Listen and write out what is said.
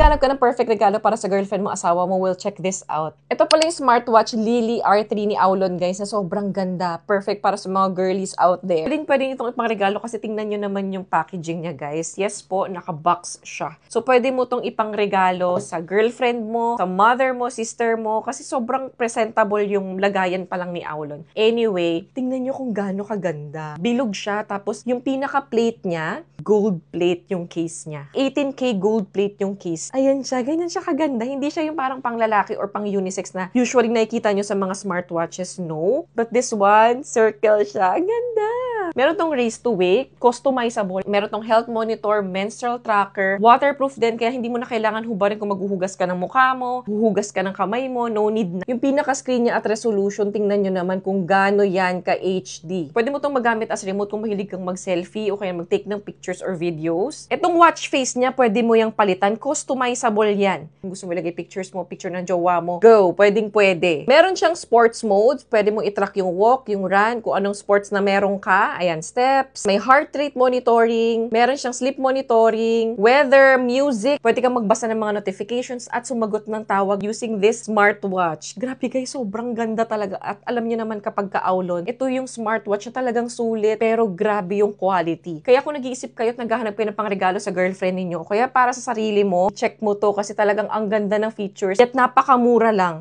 naghanap ka ng perfect regalo para sa girlfriend mo, asawa mo, will check this out. Ito pala yung smartwatch Lily R3 ni Aulon, guys, na sobrang ganda. Perfect para sa mga girlies out there. Pwede itong ipangregalo kasi tingnan nyo naman yung packaging niya, guys. Yes po, naka-box siya. So, pwede mo itong ipangregalo sa girlfriend mo, sa mother mo, sister mo, kasi sobrang presentable yung lagayan pa lang ni Aulon. Anyway, tingnan nyo kung gaano kaganda. Bilog siya, tapos yung pinaka-plate niya, gold plate yung case niya. 18K gold plate yung case. Ayan siya, ganyan siya kaganda. Hindi siya yung parang panglalaki or pang unisex na usually nakikita nyo sa mga smartwatches. No. But this one, circle siya. Ang ganda. Meron tong raise to wake, customizable. Meron tong health monitor, menstrual tracker, waterproof din, kaya hindi mo na kailangan hubarin kung maghuhugas ka ng mukha mo, huhugas ka ng kamay mo, no need na. Yung pinaka-screen niya at resolution, tingnan nyo naman kung gaano yan ka-HD. Pwede mo tong magamit as remote kung mahilig kang mag-selfie o kaya mag-take ng pictures or videos. Itong watch face niya, pwede mo yung palitan, customizable yan. Kung gusto mo ilagay pictures mo, picture ng jowa mo, go, pwede. Meron siyang sports mode, pwede mo i-track yung walk, yung run, kung anong sports na meron ka. Ayan, steps. May heart rate monitoring. Meron siyang sleep monitoring. Weather, music. Pwede kang magbasa ng mga notifications at sumagot ng tawag using this smartwatch. Grabe guys, sobrang ganda talaga. At alam niyo naman kapag ka-Aulon, ito yung smartwatch na talagang sulit pero grabe yung quality. Kaya kung nag-iisip kayo at naghahanap kayo ng pangregalo sa girlfriend ninyo, kaya para sa sarili mo, check mo to kasi talagang ang ganda ng features at napakamura lang.